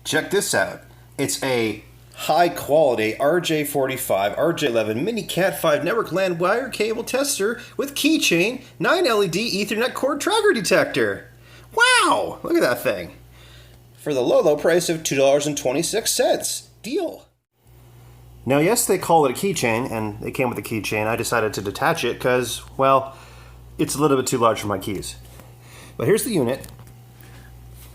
Check this out. It's a high-quality RJ45, RJ11 mini Cat5 network LAN wire cable tester with keychain, 9 LED Ethernet cord tracker detector. Wow! Look at that thing. For the low price of $2.26. Deal. Now, yes, they call it a keychain, and it came with a keychain. I decided to detach it because, well, it's a little bit too large for my keys. But here's the unit.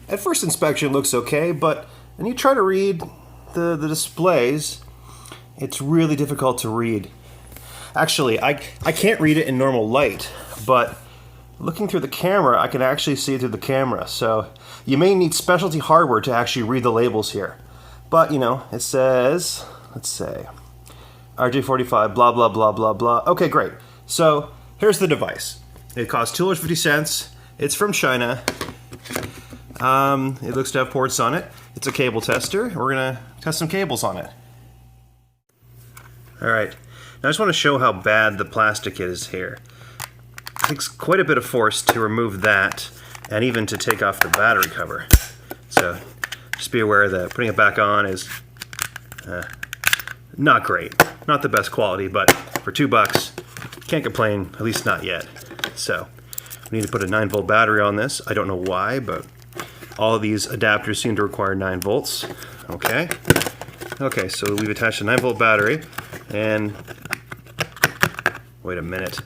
At first inspection, it looks okay, but when you try to read the displays, it's really difficult to read. Actually, I can't read it in normal light, but looking through the camera, I can actually see it through the camera. So you may need specialty hardware to actually read the labels here. But, you know, it says, let's say, RJ45, blah, blah, blah, blah, blah. Okay, great. So here's the device. It costs $2.50. It's from China. It looks to have ports on it. It's a cable tester. We're gonna test some cables on it. All right. Now I just want to show how bad the plastic is here. It takes quite a bit of force to remove that and even to take off the battery cover. So just be aware that putting it back on is not great. Not the best quality, but for $2, can't complain, at least not yet. So we need to put a 9-volt battery on this. I don't know why, but all of these adapters seem to require 9 volts. Okay. Okay, so we've attached a 9-volt battery, and wait a minute.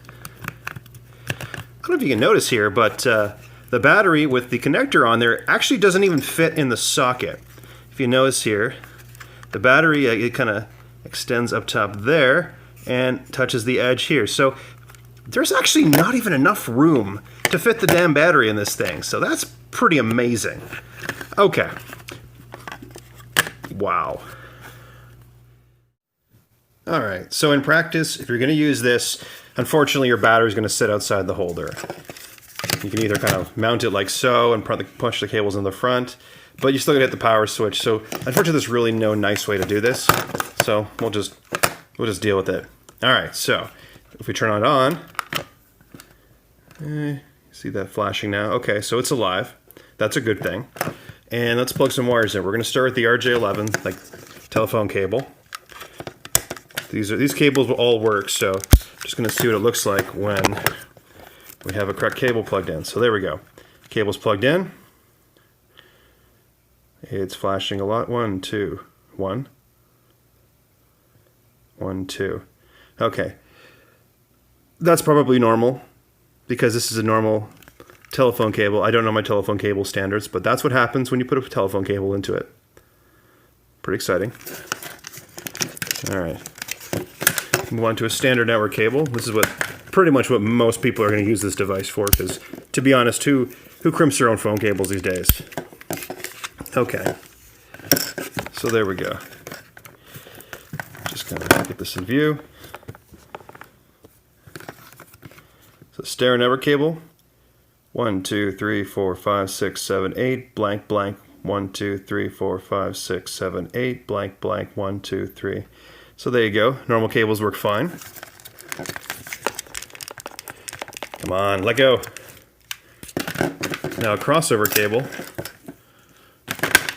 I don't know if you can notice here, but the battery with the connector on there actually doesn't even fit in the socket. If you notice here, the battery, it kind of extends up top there and touches the edge here. So there's actually not even enough room to fit the damn battery in this thing. So that's pretty amazing. Okay. Wow. All right, so in practice, if you're going to use this, unfortunately your battery is going to sit outside the holder. You can either kind of mount it like so and push the cables in the front, but you still got to hit the power switch. So unfortunately, there's really no nice way to do this. So we'll just deal with it. All right, so if we turn it on, see that flashing now? Okay, so it's alive. That's a good thing. And let's plug some wires in. We're going to start with the RJ11, like telephone cable. These cables will all work, so I'm just going to see what it looks like when we have a correct cable plugged in. So there we go. Cable's plugged in. It's flashing a lot. 1, 2, 1. 1, 2. Okay. That's probably normal because this is a normal telephone cable. I don't know my telephone cable standards, but that's what happens when you put a telephone cable into it. Pretty exciting. All right. Move on to a standard network cable. This is pretty much what most people are going to use this device for, because to be honest, who crimps their own phone cables these days? Okay. So there we go. Just going to get this in view. So stereo network cable. 1, 2, 3, 4, 5, 6, 7, 8, blank, blank. 1, 2, 3, 4, 5, 6, 7, 8, blank, blank. 1, 2, 3. So there you go. Normal cables work fine. Come on, let go. Now a crossover cable.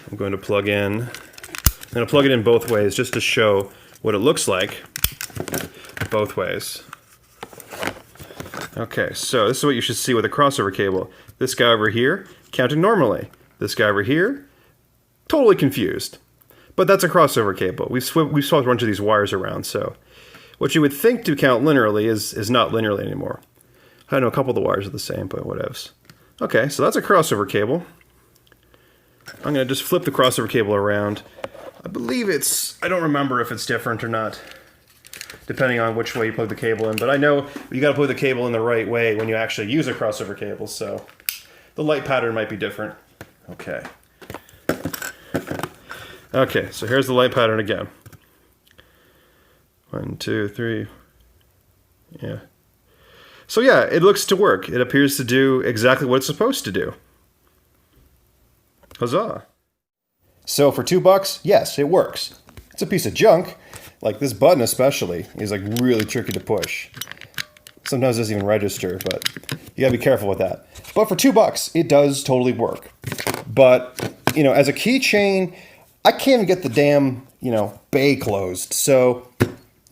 I'm going to plug in. I'm going to plug it in both ways just to show what it looks like both ways. Okay, so this is what you should see with a crossover cable. This guy over here counted normally. This guy over here, totally confused. But that's a crossover cable. We've swapped a bunch of these wires around, so what you would think to count linearly is not linearly anymore. I know a couple of the wires are the same, but whatevs. Okay, so that's a crossover cable. I'm going to just flip the crossover cable around. I believe I don't remember if it's different or not, depending on which way you plug the cable in, but I know you got to plug the cable in the right way when you actually use a crossover cable, so the light pattern might be different. Okay. Okay, so here's the light pattern again. 1, 2, 3. Yeah. So yeah, it looks to work. It appears to do exactly what it's supposed to do. Huzzah. So for $2, yes, it works. It's a piece of junk. Like this button especially is like really tricky to push. Sometimes it doesn't even register, but you gotta be careful with that. But for $2, it does totally work. But, you know, as a keychain, I can't even get the damn, bay closed. So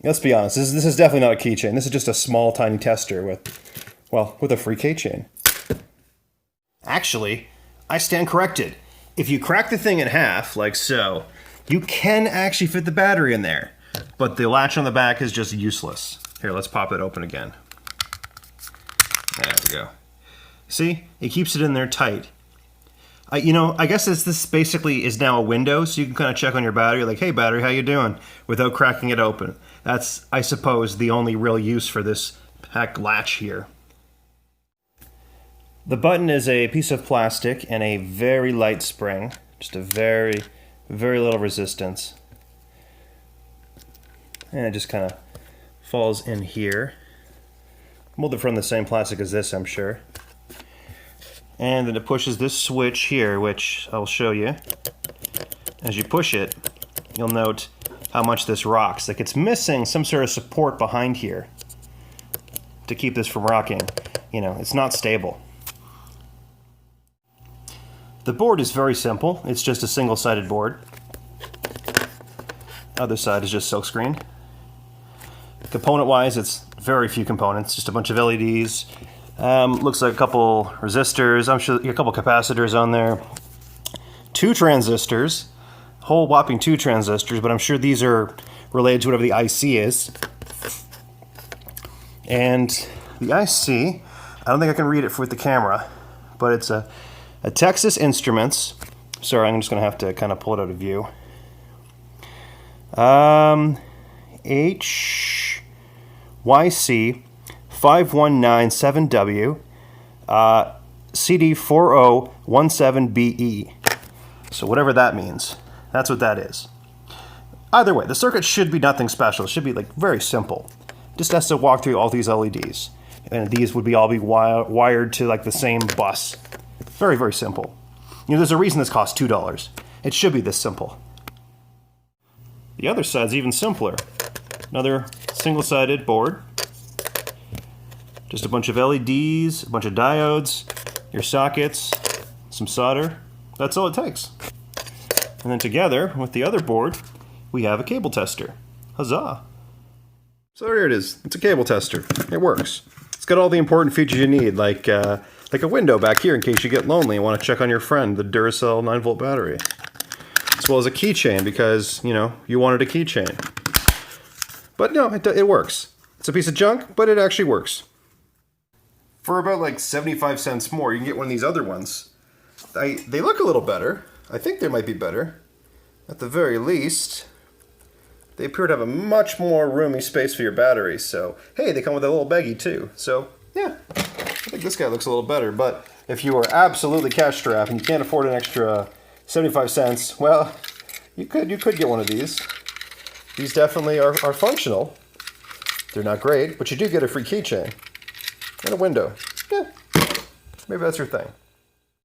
let's be honest, this is definitely not a keychain. This is just a small, tiny tester with a free keychain. Actually, I stand corrected. If you crack the thing in half, like so, you can actually fit the battery in there. But the latch on the back is just useless. Here, let's pop it open again. There we go. See? It keeps it in there tight. I guess this basically is now a window, so you can kind of check on your battery, like, hey, battery, how you doing? Without cracking it open. That's, I suppose, the only real use for this pack latch here. The button is a piece of plastic and a very light spring. Just a very, very little resistance. And it just kind of falls in here. Molded from the same plastic as this, I'm sure. And then it pushes this switch here, which I'll show you. As you push it, you'll note how much this rocks. Like it's missing some sort of support behind here to keep this from rocking. It's not stable. The board is very simple. It's just a single-sided board. Other side is just silkscreen. Component-wise, it's very few components, just a bunch of LEDs. Looks like a couple resistors, I'm sure a couple capacitors on there. 2 transistors, whole whopping 2 transistors, but I'm sure these are related to whatever the IC is. And the IC, I don't think I can read it with the camera, but it's a Texas Instruments. Sorry, I'm just going to have to kind of pull it out of view. HYC 5197W CD4017BE. So whatever that means, that's what that is. Either way, the circuit should be nothing special. It should be like very simple. Just has to walk through all these LEDs. And these would all be wired to like the same bus. Very, very simple. There's a reason this costs $2. It should be this simple. The other side's even simpler. Another single-sided board. Just a bunch of LEDs, a bunch of diodes, your sockets, some solder. That's all it takes. And then together with the other board, we have a cable tester. Huzzah! So there it is. It's a cable tester. It works. It's got all the important features you need, like a window back here in case you get lonely and want to check on your friend, the Duracell 9-volt battery. As well as a keychain because, you wanted a keychain. But no, it works. It's a piece of junk, but it actually works. For about like 75 cents more, you can get one of these other ones. They look a little better. I think they might be better. At the very least, they appear to have a much more roomy space for your battery. So, hey, they come with a little baggie too. So, yeah, I think this guy looks a little better. But if you are absolutely cash strapped and you can't afford an extra 75 cents, well, you could get one of these. These definitely are functional. They're not great, but you do get a free keychain. And a window. Yeah, maybe that's your thing.